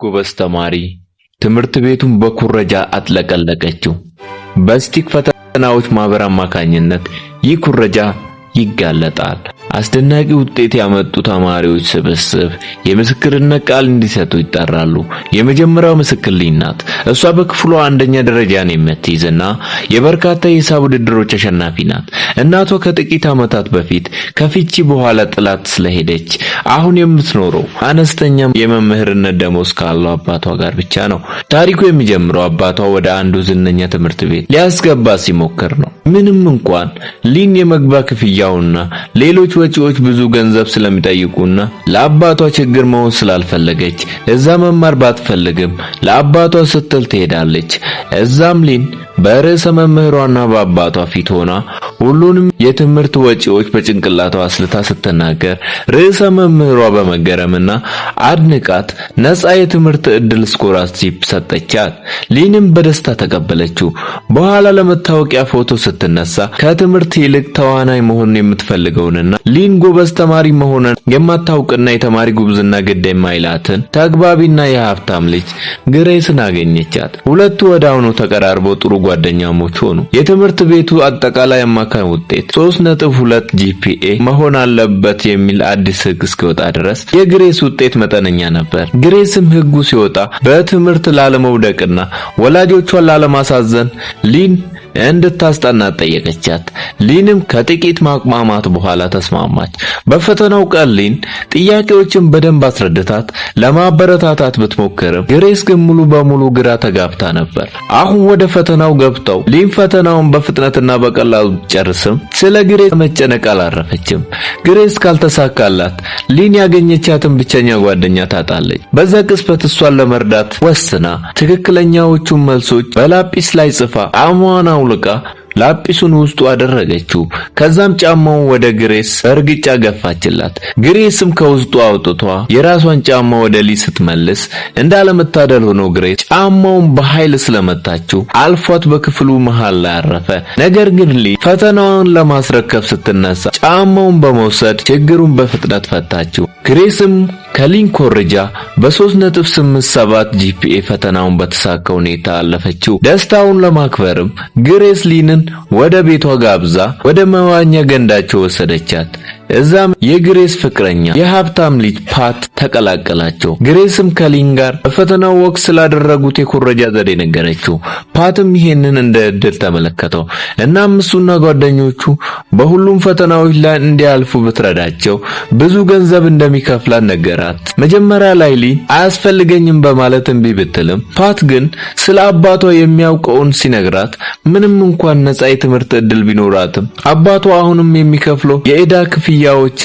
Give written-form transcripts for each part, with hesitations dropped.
ጎበዝ ተማሪ ትምህርት ቤቱን በኩረጃ አጥለቀለቀችው። በስቲክ ፈተናዎች ማህበር አማካኝነት ይህ ኩረጃ ይጋለጣል። አስደናቂ ውጤት ያመጡ ተማሪዎች ስብስብ የምስክርነት ቃል እንዲሰጡ ይጠራሉ። የመጀመሪያው ምስክር ሊን ናት። እሷ በክፍሏ አንደኛ ደረጃን የምትይዝና የበርካታ የሂሳብ ውድድሮች አሸናፊ ናት። እናቷ ከጥቂት ዓመታት በፊት ከፍቺ በኋላ ጥላት ስለሄደች አሁን የምትኖረው አነስተኛ የመምህርነት ደሞዝ ካለው አባቷ ጋር ብቻ ነው። ታሪኩ የሚጀምረው አባቷ ወደ አንዱ ዝነኛ ትምህርት ቤት ሊያስገባ ሲሞክር ነው። ምንም እንኳን ሊን የመግቢያ ክፍያውና ሌሎች ወጪዎች ብዙ ገንዘብ ስለሚጠይቁና ለአባቷ ችግር መሆን ስላልፈለገች እዛ መማር ባትፈልግም ለአባቷ ስትል ትሄዳለች። እዛም ሊን በርዕሰ መምህሯና በአባቷ ፊት ሆና ሁሉንም የትምህርት ወጪዎች በጭንቅላቷ አስልታ ስትናገር ርዕሰ መምህሯ በመገረምና አድንቃት ነፃ የትምህርት ዕድል ስኮላርሺፕ ሰጠቻት። ሊንም በደስታ ተቀበለችው። በኋላ ለመታወቂያ ፎቶ ስትነሳ ከትምህርት ይልቅ ተዋናይ መሆን የምትፈልገውንና ሊን ጎበዝ ተማሪ መሆኗን የማታውቅና የተማሪ ጉብዝና ግድ የማይላትን ተግባቢና የሀብታም ልጅ ግሬስን አገኘቻት። ሁለቱ ወዲያውኑ ተቀራርበው ጥሩ ጓደኛሞች ሆኑ። የትምህርት ቤቱ አጠቃላይ አማካይ ውጤት 3.2 ጂፒኤ መሆን አለበት የሚል አዲስ ሕግ እስኪወጣ ድረስ የግሬስ ውጤት መጠነኛ ነበር። ግሬስም ሕጉ ሲወጣ በትምህርት ላለመውደቅና ወላጆቿን ላለማሳዘን ሊን እንድታስጠናት ጠየቀቻት። ሊንም ከጥቂት ማቅማማት በኋላ ተስማማች። በፈተናው ቀን ሊን ጥያቄዎችን በደንብ አስረድታት ለማበረታታት ብትሞክርም ግሬስ ግን ሙሉ በሙሉ ግራ ተጋብታ ነበር። አሁን ወደ ፈተናው ገብተው ሊን ፈተናውን በፍጥነትና በቀላሉ ጨርስም ስለ ግሬስ መጨነቅ አላረፈችም። ግሬስ ካልተሳካላት ሊን ያገኘቻትን ብቸኛ ጓደኛ ታጣለች። በዛ ቅጽበት እሷን ለመርዳት ወስና ትክክለኛዎቹን መልሶች በላጲስ ላይ ጽፋ አሟና አውልቃ ላጲሱን ውስጡ አደረገችው። ከዛም ጫማውን ወደ ግሬስ እርግጫ ገፋችላት። ግሬስም ከውስጡ አውጥቷ የራሷን ጫማ ወደ ሊ ስትመልስ እንዳለመታደል ሆኖ ግሬስ ጫማውን በኃይል ስለመታችው አልፏት በክፍሉ መሃል ላይ አረፈ። ነገር ግን ሊ ፈተናውን ለማስረከብ ስትነሳ ጫማውን በመውሰድ ችግሩን በፍጥነት ፈታችው። ግሬስም ከሊን ኮርጃ በ3.87 ጂፒኤ ፈተናውን በተሳካ ሁኔታ አለፈችው። ደስታውን ለማክበርም ግሬስ ሊንን ወደ ቤቷ ጋብዛ ወደ መዋኛ ገንዳቸው ወሰደቻት። እዛም የግሬስ ፍቅረኛ የሀብታም ልጅ ፓት ተቀላቀላቸው። ግሬስም ከሊን ጋር በፈተናው ወቅት ስላደረጉት የኩረጃ ዘዴ ነገረችው። ፓትም ይሄንን እንደ እድል ተመለከተው። እናም እሱና ጓደኞቹ በሁሉም ፈተናዎች ላይ እንዲያልፉ ብትረዳቸው ብዙ ገንዘብ እንደሚከፍላት ነገራት። መጀመሪያ ላይ ሊን አያስፈልገኝም በማለት እምቢ ብትልም ፓት ግን ስለ አባቷ የሚያውቀውን ሲነግራት ምንም እንኳን ነፃ የትምህርት ዕድል ቢኖራትም አባቷ አሁንም የሚከፍለው የዕዳ ክፍያዎች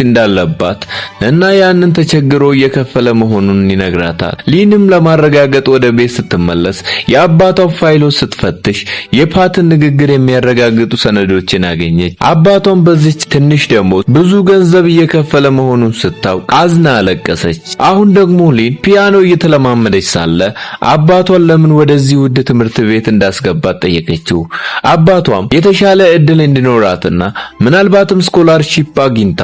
እንዳለባት እና ያንን ተቸግሮ እየከፈለ መሆኑን ይነግራታል። ሊንም ለማረጋገጥ ወደ ቤት ስትመለስ የአባቷ ፋይሎች ስትፈትሽ የፓትን ንግግር የሚያረጋግጡ ሰነዶችን አገኘች። አባቷም በዚች ትንሽ ደሞዝ ብዙ ገንዘብ እየከፈለ መሆኑን ስታውቅ አዝና አለቀሰች። አሁን ደግሞ ሊን ፒያኖ እየተለማመደች ሳለ አባቷን ለምን ወደዚህ ውድ ትምህርት ቤት እንዳስገባት ጠየቀችው። አባቷም የተሻለ ዕድል እንዲኖራትና ምናልባትም ስኮላርሺፕ አግኝታ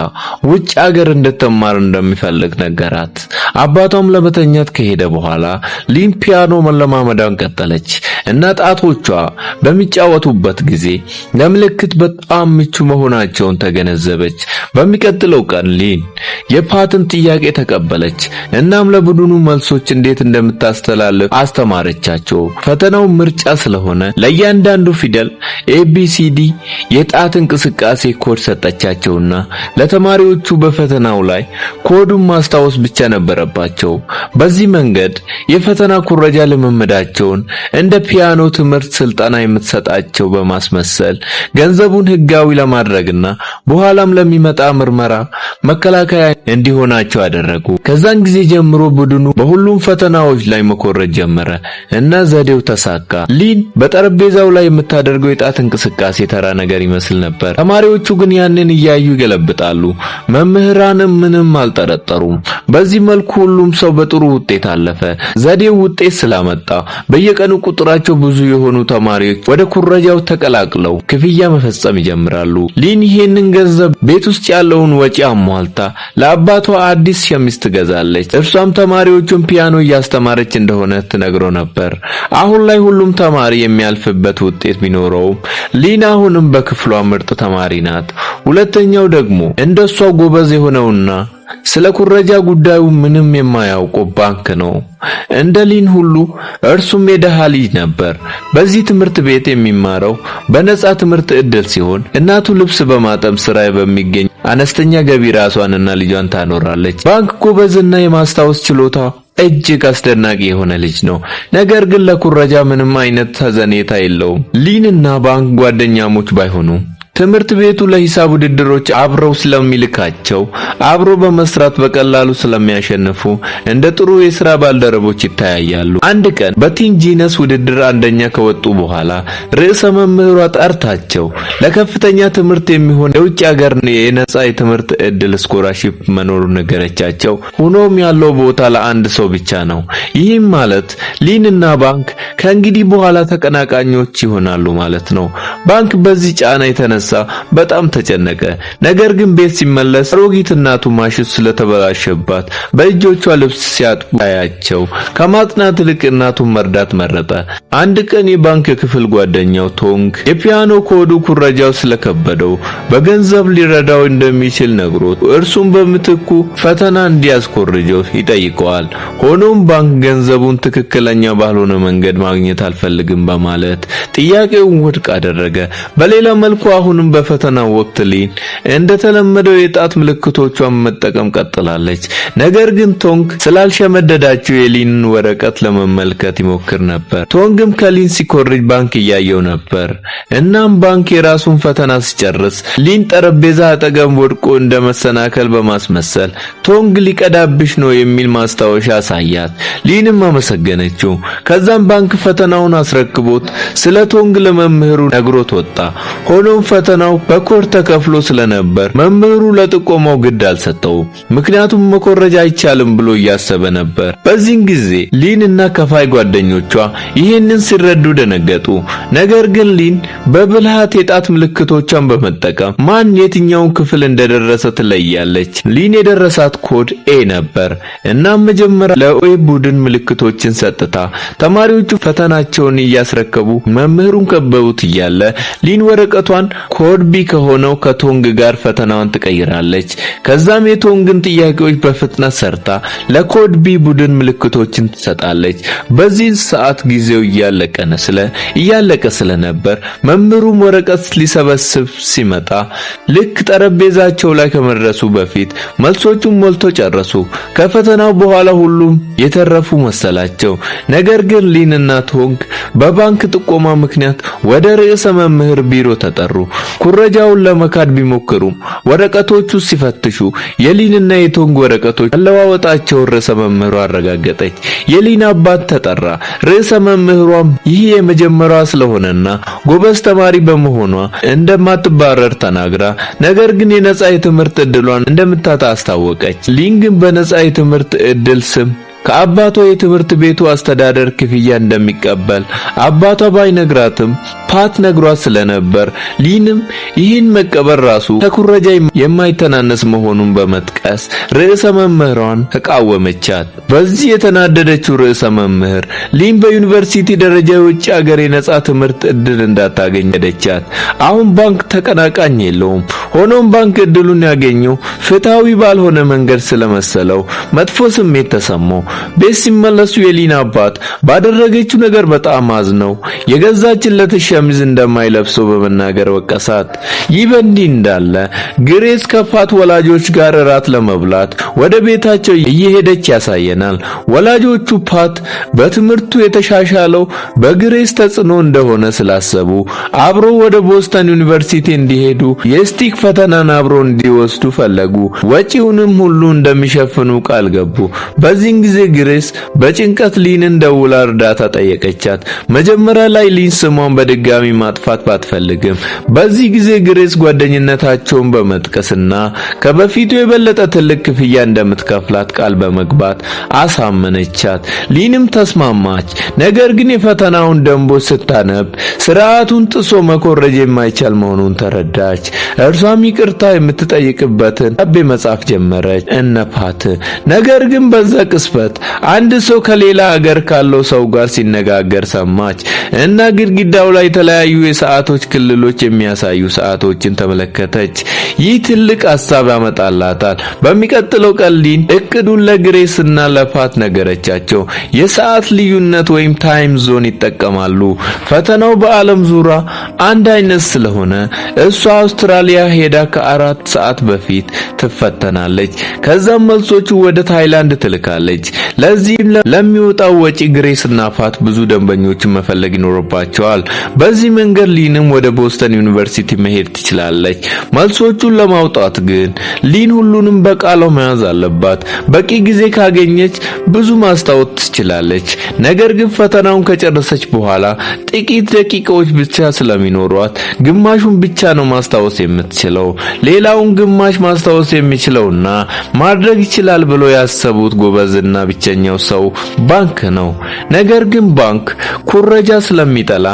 ውጭ ሀገር እንድትማር እንደሚፈልግ ነገራት። አባቷም ለመተኛት ከሄደ በኋላ ሊን ፒያኖ መለማመዷን ቀጠለች እና ጣቶቿ በሚጫወቱበት ጊዜ ለምልክት በጣም ምቹ መሆናቸውን ተገነዘበች። በሚቀጥለው ቀን ሊን የፓትን ጥያቄ ተቀበለች። እናም ለቡድኑ መልሶች እንዴት እንደምታስተላልፍ አስተማረቻቸው። ፈተናው ምርጫ ስለሆነ ለእያንዳንዱ ፊደል ኤቢሲዲ የጣት እንቅስቃሴ ኮድ ሰጠቻቸውና ለተማሪዎቹ በፈተናው ላይ ኮዱን ማስታወስ ብቻ ነበረባቸው። በዚህ መንገድ የፈተና ኩረጃ ልምምዳቸውን እንደ ፒያኖ ትምህርት ስልጠና የምትሰጣቸው በማስመሰል ገንዘቡን ህጋዊ ለማድረግና በኋላም ለሚመጣ ምርመራ መከላከያ እንዲሆናቸው አደረጉ። ከዛን ጊዜ ጀምሮ ቡድኑ በሁሉም ፈተናዎች ላይ መኮረጅ ጀመረ እና ዘዴው ተሳካ። ሊን በጠረጴዛው ላይ የምታደርገው የጣት እንቅስቃሴ ተራ ነገር ይመስል ነበር። ተማሪዎቹ ግን ያንን እያዩ ይገለብጣሉ። ይጠይቃሉ። መምህራንም ምንም አልጠረጠሩም። በዚህ መልኩ ሁሉም ሰው በጥሩ ውጤት አለፈ። ዘዴው ውጤት ስላመጣ በየቀኑ ቁጥራቸው ብዙ የሆኑ ተማሪዎች ወደ ኩረጃው ተቀላቅለው ክፍያ መፈጸም ይጀምራሉ። ሊን ይሄንን ገንዘብ ቤት ውስጥ ያለውን ወጪ አሟልታ ለአባቷ አዲስ ሸሚዝ ትገዛለች። እርሷም ተማሪዎቹን ፒያኖ እያስተማረች እንደሆነ ትነግረው ነበር። አሁን ላይ ሁሉም ተማሪ የሚያልፍበት ውጤት ቢኖረውም ሊን አሁንም በክፍሏ ምርጥ ተማሪ ናት። ሁለተኛው ደግሞ እንደሷ ጎበዝ የሆነውና ስለ ኩረጃ ጉዳዩ ምንም የማያውቀው ባንክ ነው። እንደ ሊን ሁሉ እርሱም የደሃ ልጅ ነበር። በዚህ ትምህርት ቤት የሚማረው በነጻ ትምህርት ዕድል ሲሆን እናቱ ልብስ በማጠብ ስራ በሚገኝ አነስተኛ ገቢ ራሷንና ልጇን ታኖራለች። ባንክ ጎበዝና የማስታወስ ችሎታ እጅግ አስደናቂ የሆነ ልጅ ነው። ነገር ግን ለኩረጃ ምንም አይነት ተዘኔታ የለውም። ሊንና ባንክ ጓደኛሞች ባይሆኑ ትምህርት ቤቱ ለሂሳብ ውድድሮች አብረው ስለሚልካቸው አብሮ በመስራት በቀላሉ ስለሚያሸንፉ እንደ ጥሩ የሥራ ባልደረቦች ይታያሉ። አንድ ቀን በቲንጂነስ ውድድር አንደኛ ከወጡ በኋላ ርዕሰ መምህሯ ጠርታቸው ለከፍተኛ ትምህርት የሚሆን የውጭ ሀገር የነጻ የትምህርት ዕድል ስኮላርሺፕ መኖሩን ነገረቻቸው። ሆኖም ያለው ቦታ ለአንድ ሰው ብቻ ነው። ይህም ማለት ሊንና ባንክ ከእንግዲህ በኋላ ተቀናቃኞች ይሆናሉ ማለት ነው። ባንክ በዚህ ጫና የተነሳ በጣም ተጨነቀ። ነገር ግን ቤት ሲመለስ አሮጊት እናቱ ማሽን ስለተበላሸባት በእጆቿ ልብስ ሲያጥቡ ያያቸው ከማጥናት ይልቅ እናቱን መርዳት መረጠ። አንድ ቀን የባንክ ክፍል ጓደኛው ቶንግ የፒያኖ ኮዱ ኩረጃው ስለከበደው በገንዘብ ሊረዳው እንደሚችል ነግሮት እርሱም በምትኩ ፈተና እንዲያስኮርጀው ይጠይቀዋል። ሆኖም ባንክ ገንዘቡን ትክክለኛ ባልሆነ መንገድ ማግኘት አልፈልግም በማለት ጥያቄውን ውድቅ አደረገ። በሌላ መልኩ አሁንም በፈተናው ወቅት ሊን እንደተለመደው የጣት ምልክቶቿን መጠቀም ቀጥላለች። ነገር ግን ቶንግ ስላልሸመደዳቸው የሊንን ወረቀት ለመመልከት ይሞክር ነበር። ቶንግም ከሊን ሲኮርጅ ባንክ እያየው ነበር። እናም ባንክ የራሱን ፈተና ሲጨርስ ሊን ጠረጴዛ አጠገብ ወድቆ እንደመሰናከል በማስመሰል ቶንግ ሊቀዳብሽ ነው የሚል ማስታወሻ አሳያት። ሊንም አመሰገነችው። ከዛም ባንክ ፈተናውን አስረክቦት ስለ ቶንግ ለመምህሩ ነግሮት ወጣ። ሆኖም ፈተናው በኮድ ተከፍሎ ስለነበር መምህሩ ለጥቆማው ግድ አልሰጠውም። ምክንያቱም መኮረጃ አይቻልም ብሎ እያሰበ ነበር። በዚህን ጊዜ ሊን እና ከፋይ ጓደኞቿ ይህንን ሲረዱ ደነገጡ። ነገር ግን ሊን በብልሃት የጣት ምልክቶቿን በመጠቀም ማን የትኛውን ክፍል እንደደረሰ ትለያለች። ሊን የደረሳት ኮድ ኤ ነበር። እናም መጀመሪያ ለኤ ቡድን ምልክቶችን ሰጥታ ተማሪዎቹ ፈተናቸውን እያስረከቡ መምህሩን ከበቡት እያለ ሊን ወረቀቷን ኮድ ቢ ከሆነው ከቶንግ ጋር ፈተናዋን ትቀይራለች። ከዛም የቶንግን ጥያቄዎች በፍጥነት ሰርታ ለኮድ ቢ ቡድን ምልክቶችን ትሰጣለች። በዚህ ሰዓት ጊዜው እያለቀ ስለነበር መምህሩም ወረቀት ሊሰበስብ ሲመጣ ልክ ጠረጴዛቸው ላይ ከመድረሱ በፊት መልሶቹን ሞልቶ ጨረሱ። ከፈተናው በኋላ ሁሉም የተረፉ መሰላቸው። ነገር ግን ሊንና ቶንግ በባንክ ጥቆማ ምክንያት ወደ ርዕሰ መምህር ቢሮ ተጠሩ። ኩረጃውን ለመካድ ቢሞክሩም ወረቀቶቹ ሲፈትሹ የሊንና የቶንግ ወረቀቶች መለዋወጣቸውን ርዕሰ መምህሩ አረጋገጠች። የሊን አባት ተጠራ። ርዕሰ መምህሯም ይህ የመጀመሪያዋ ስለሆነና ጎበዝ ተማሪ በመሆኗ እንደማትባረር ተናግራ ነገር ግን የነጻ የትምህርት ዕድሏን እንደምታጣ አስታወቀች። ሊን ግን በነጻ የትምህርት ዕድል ስም ከአባቷ የትምህርት ቤቱ አስተዳደር ክፍያ እንደሚቀበል አባቷ ባይነግራትም ፓት ነግሯት ስለነበር ሊንም ይህን መቀበል ራሱ ከኩረጃ የማይተናነስ መሆኑን በመጥቀስ ርዕሰ መምህሯን ተቃወመቻት። በዚህ የተናደደችው ርዕሰ መምህር ሊን በዩኒቨርሲቲ ደረጃ የውጭ ሀገር የነጻ ትምህርት ዕድል እንዳታገኝ ሄደቻት። አሁን ባንክ ተቀናቃኝ የለውም። ሆኖም ባንክ ዕድሉን ያገኘው ፍትሃዊ ባልሆነ መንገድ ስለመሰለው መጥፎ ስሜት ተሰማው። ቤት ሲመለሱ የሊን አባት ባደረገችው ነገር በጣም አዝነው የገዛችለት ሸሚዝ እንደማይለብሰው በመናገር ወቀሳት። ይህ በእንዲህ እንዳለ ግሬስ ከፓት ወላጆች ጋር እራት ለመብላት ወደ ቤታቸው እየሄደች ያሳየናል። ወላጆቹ ፓት በትምህርቱ የተሻሻለው በግሬስ ተጽዕኖ እንደሆነ ስላሰቡ አብረው ወደ ቦስተን ዩኒቨርሲቲ እንዲሄዱ የስቲክ ፈተናን አብሮ እንዲወስዱ ፈለጉ። ወጪውንም ሁሉ እንደሚሸፍኑ ቃል ገቡ። በዚህን ጊዜ ግሬስ በጭንቀት ሊንን ደውላ እርዳታ ጠየቀቻት። መጀመሪያ ላይ ሊን ስሟን በድጋሚ ማጥፋት ባትፈልግም በዚህ ጊዜ ግሬስ ጓደኝነታቸውን በመጥቀስና ከበፊቱ የበለጠ ትልቅ ክፍያ እንደምትከፍላት ቃል በመግባት አሳመነቻት። ሊንም ተስማማች። ነገር ግን የፈተናውን ደንቦች ስታነብ ስርዓቱን ጥሶ መኮረጅ የማይቻል መሆኑን ተረዳች። እርሷም ይቅርታ የምትጠይቅበትን ደብዳቤ መጻፍ ጀመረች እነፓት። ነገር ግን በዛ ቅስበት አንድ ሰው ከሌላ ሀገር ካለው ሰው ጋር ሲነጋገር ሰማች እና ግድግዳው ላይ የተለያዩ የሰዓቶች ክልሎች የሚያሳዩ ሰዓቶችን ተመለከተች። ይህ ትልቅ ሐሳብ ያመጣላታል። በሚቀጥለው ቀን ሊን እቅዱን ለግሬስ እና ለፓት ነገረቻቸው። የሰዓት ልዩነት ወይም ታይም ዞን ይጠቀማሉ። ፈተናው በዓለም ዙሪያ አንድ አይነት ስለሆነ እሷ አውስትራሊያ ሄዳ ከ4 ሰዓት በፊት ትፈተናለች። ከዛም መልሶቹ ወደ ታይላንድ ትልካለች። ለዚህም ለሚወጣው ወጪ ግሬስ እና ፓት ብዙ ደንበኞችን መፈለግ ይኖርባቸዋል። በዚህ መንገድ ሊንም ወደ ቦስተን ዩኒቨርሲቲ መሄድ ትችላለች። መልሶቹን ለማውጣት ግን ሊን ሁሉንም በቃሏ መያዝ አለባት። በቂ ጊዜ ካገኘች ብዙ ማስታወስ ትችላለች። ነገር ግን ፈተናውን ከጨረሰች በኋላ ጥቂት ደቂቃዎች ብቻ ስለሚኖሯት ግማሹን ብቻ ነው ማስታወስ የምትችለው። ሌላውን ግማሽ ማስታወስ የሚችለውና ማድረግ ይችላል ብሎ ያሰቡት ጎበዝና ብቸኛው ሰው ባንክ ነው። ነገር ግን ባንክ ኩረጃ ስለሚጠላ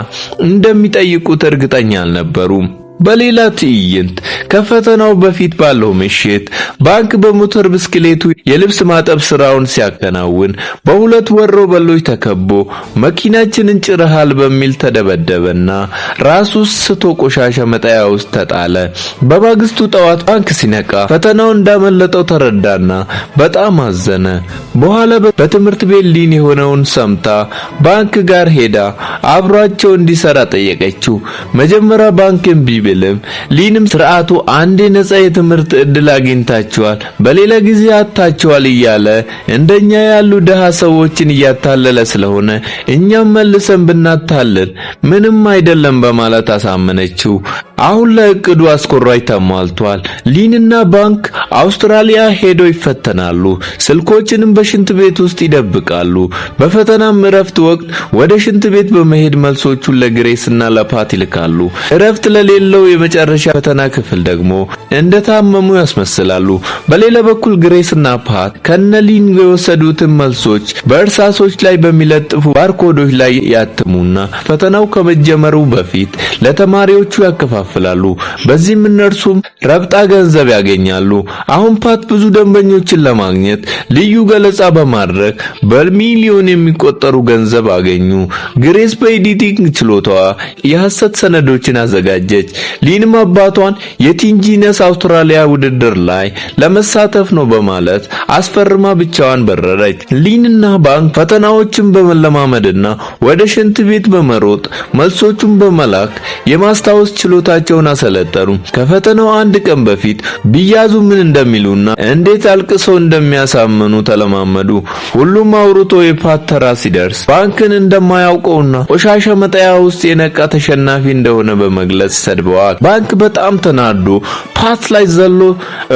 እንደሚጠይቁት እርግጠኛ አልነበሩም። በሌላ ትዕይንት ከፈተናው በፊት ባለው ምሽት ባንክ በሞተር ብስክሌቱ የልብስ ማጠብ ስራውን ሲያከናውን በሁለት ወሮበሎች ተከቦ መኪናችንን ጭረሃል በሚል ተደበደበና ራሱ ስቶ ቆሻሻ መጣያ ውስጥ ተጣለ። በማግስቱ ጠዋት ባንክ ሲነቃ ፈተናው እንዳመለጠው ተረዳና በጣም አዘነ። በኋላ በትምህርት ቤት ሊን የሆነውን ሰምታ ባንክ ጋር ሄዳ አብሯቸው እንዲሰራ ጠየቀችው። መጀመሪያ ባንክን ቢልም ሊንም ስርዓቱ አንዴ ነፃ የትምህርት እድል አግኝታችኋል፣ በሌላ ጊዜ አጣችኋል እያለ እንደኛ ያሉ ደሃ ሰዎችን እያታለለ ስለሆነ እኛም መልሰን ብናታልል ምንም አይደለም በማለት አሳመነችው። አሁን ለእቅዱ አስቆራጭ ተሟልቷል። ሊንና ባንክ አውስትራሊያ ሄደው ይፈተናሉ። ስልኮችንም በሽንት ቤት ውስጥ ይደብቃሉ። በፈተናም እረፍት ወቅት ወደ ሽንት ቤት በመሄድ መልሶቹን ለግሬስና ለፓት ይልካሉ። እረፍት ለሌለው የመጨረሻ ፈተና ክፍል ደግሞ እንደታመሙ ያስመስላሉ። በሌላ በኩል ግሬስና ፓት ከነሊን የወሰዱትን መልሶች በእርሳሶች ላይ በሚለጥፉ ባርኮዶች ላይ ያትሙና ፈተናው ከመጀመሩ በፊት ለተማሪዎቹ ያከፋፍላሉ። በዚህም እነርሱም ረብጣ ገንዘብ ያገኛሉ። አሁን ፓት ብዙ ደንበኞችን ለማግኘት ልዩ ገለጻ በማድረግ በሚሊዮን የሚቆጠሩ ገንዘብ አገኙ። ግሬስ በኤዲቲንግ ችሎታዋ የሐሰት ሰነዶችን አዘጋጀች። ሊንም አባቷን የቲንጂነስ አውስትራሊያ ውድድር ላይ ለመሳተፍ ነው በማለት አስፈርማ ብቻዋን በረረች። ሊንና ባንክ ፈተናዎችን በመለማመድና ወደ ሽንት ቤት በመሮጥ መልሶቹን በመላክ የማስታወስ ችሎታቸውን አሰለጠኑ። ከፈተናው አንድ ቀን በፊት ቢያዙ ምን እንደሚሉና እንዴት አልቅሰው እንደሚያሳምኑ ተለማመዱ። ሁሉም አውርቶ የፓት ተራ ሲደርስ ባንክን እንደማያውቀውና ቆሻሻ መጣያ ውስጥ የነቃ ተሸናፊ እንደሆነ በመግለጽ ሰድበዋል። ባንክ በጣም ተናዶ ፓት ላይ ዘሎ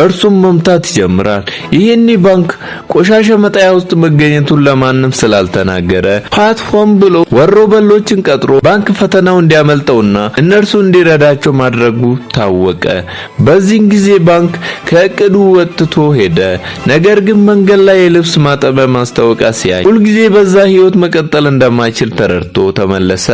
እርሱም መምታት ይጀምራል። ይሄኔ ባንክ ቆሻሻ መጣያ ውስጥ መገኘቱን ለማንም ስላልተናገረ ፓት ሆን ብሎ ወሮበሎችን ቀጥሮ ባንክ ፈተናው እንዲያመልጠውና እነርሱ እንዲረዳቸው ማድረጉ ታወቀ። በዚህን ጊዜ ባንክ ከእቅዱ ወጥቶ ሄደ። ነገር ግን መንገድ ላይ የልብስ ማጠቢያ ማስታወቂያ ሲያይ ሁልጊዜ በዛ ህይወት መቀጠል እንደማይችል ተረድቶ ተመለሰ።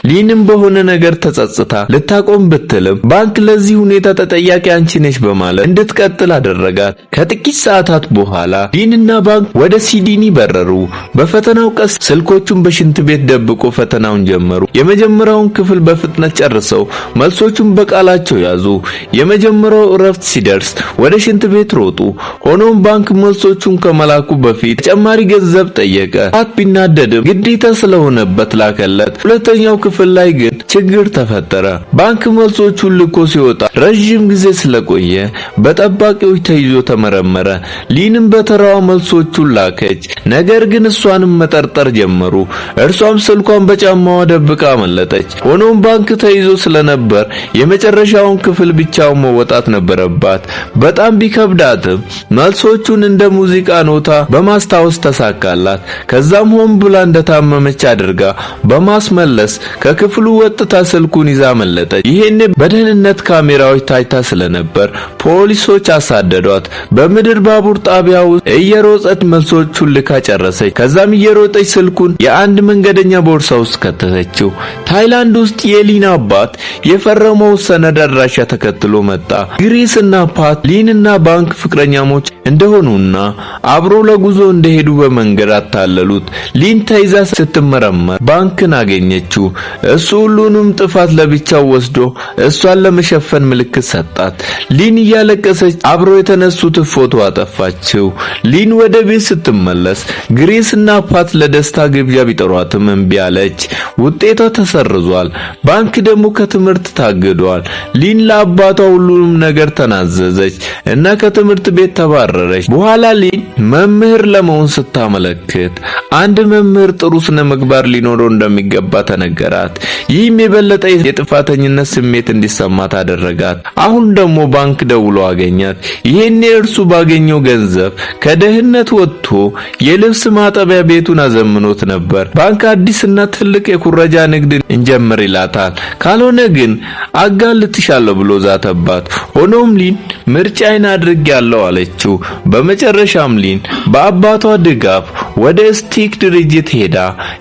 ሊንም በሆነ ነገር ተጸጽታ ልታቆም ብትልም ባንክ ለዚህ ሁኔታ ተጠያቂ አንቺ ነሽ በማለት እንድትቀጥል አደረጋት። ከጥቂት ሰዓታት በኋላ ሊንና ባንክ ወደ ሲድኒ በረሩ። በፈተናው ቀስ ስልኮቹን በሽንት ቤት ደብቆ ፈተናውን ጀመሩ። የመጀመሪያውን ክፍል በፍጥነት ጨርሰው መልሶቹን በቃላቸው ያዙ። የመጀመሪያው እረፍት ሲደርስ ወደ ሽንት ቤት ሮጡ። ሆኖም ባንክ መልሶቹን ከመላኩ በፊት ተጨማሪ ገንዘብ ጠየቀ። ፓት ቢናደድም ግዴታ ስለሆነበት ላከለት። ሁለተኛው ክፍል ላይ ግን ችግር ተፈጠረ። ባንክ መልሶቹን ልኮ ሲወጣ ረጅም ለረጅም ጊዜ ስለቆየ በጠባቂዎች ተይዞ ተመረመረ። ሊንም በተራዋ መልሶቹን ላከች። ነገር ግን እሷንም መጠርጠር ጀመሩ። እርሷም ስልኳን በጫማዋ ደብቃ አመለጠች። ሆኖም ባንክ ተይዞ ስለነበር የመጨረሻውን ክፍል ብቻውን መወጣት ነበረባት። በጣም ቢከብዳትም መልሶቹን እንደ ሙዚቃ ኖታ በማስታወስ ተሳካላት። ከዛም ሆን ብላ እንደታመመች አድርጋ በማስመለስ ከክፍሉ ወጥታ ስልኩን ይዛ አመለጠች። ይሄኔ በደህንነት ካሜራዎች ታይታ ስለነበር ፖሊሶች አሳደዷት። በምድር ባቡር ጣቢያ ውስጥ እየሮጠች መልሶቹን ልካ ጨረሰች። ከዛም እየሮጠች ስልኩን የአንድ መንገደኛ ቦርሳ ውስጥ ከተተችው። ታይላንድ ውስጥ የሊን አባት የፈረመው ሰነድ አድራሻ ተከትሎ መጣ። ግሬስ እና ፓት ሊንና ባንክ ፍቅረኛሞች እንደሆኑና አብሮ ለጉዞ እንደሄዱ በመንገድ አታለሉት። ሊን ተይዛ ስትመረመር ባንክን አገኘችው። እሱ ሁሉንም ጥፋት ለብቻው ወስዶ እሷን ለመሸፈን ምልክት ሰጣት። ሊን እያለቀሰች አብሮ የተነሱት ፎቶ አጠፋችው። ሊን ወደ ቤት ስትመለስ ግሬስ እና ፓት ለደስታ ግብዣ ቢጠሯትም እምቢ አለች። ውጤቷ ተሰርዟል። ባንክ ደግሞ ከትምህርት ታግዷል። ሊን ለአባቷ ሁሉንም ነገር ተናዘዘች እና ከትምህርት ቤት ተባረረች። በኋላ ሊን መምህር ለመሆን ስታመለክት አንድ መምህር ጥሩ ስነ ምግባር ሊኖረው እንደሚገባ ተነገራት። ይህም የበለጠ የጥፋተኝነት ስሜት እንዲሰማት አደረጋት። አሁን ደግሞ ባንክ ደውሎ አገኛት። ይሄኔ እርሱ ባገኘው ገንዘብ ከደህንነት ወጥቶ የልብስ ማጠቢያ ቤቱን አዘምኖት ነበር። ባንክ አዲስና ትልቅ የኩረጃ ንግድ እንጀምር ይላታል። ካልሆነ ግን አጋልጥሻለሁ ብሎ ዛተባት። ሆኖም ሊን ምርጫዬን አድርጌያለሁ አለችው። በመጨረሻም ሊን በአባቷ ድጋፍ ወደ ስቲክ ድርጅት ሄዳ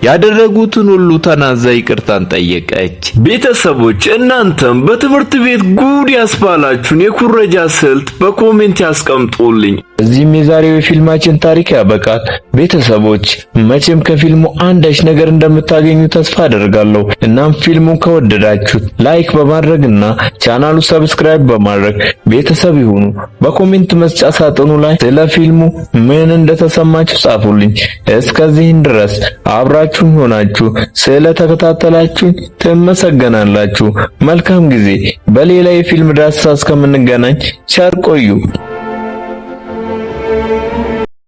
ያደረጉትን ሁሉ ተናዛ ይቅርታን ጠየቀች። ቤተሰቦች እናንተም በትምህርት ቤት ጉድ ያስባላችሁን የኩረጃ ስልት በኮሜንት ያስቀምጡልኝ። እዚህም የዛሬው የፊልማችን ታሪክ ያበቃል። ቤተሰቦች መቼም ከፊልሙ አንዳች ነገር እንደምታገኙ ተስፋ አደርጋለሁ። እናም ፊልሙን ከወደዳችሁት ላይክ በማድረግና ቻናሉ ሰብስክራይብ በማድረግ ቤተሰብ ይሁኑ። በኮሜንት መስጫ ሳጥኑ ላይ ስለ ፊልሙ ምን እንደተሰማችሁ ጻፉልኝ። እስከዚህን ድረስ አብራችሁን ሆናችሁ ስለተከታተላችሁኝ ትመሰገናላችሁ። መልካም ጊዜ። በሌላ የፊልም ዳሰሳ እስከምንገናኝ ቸር ቆዩ።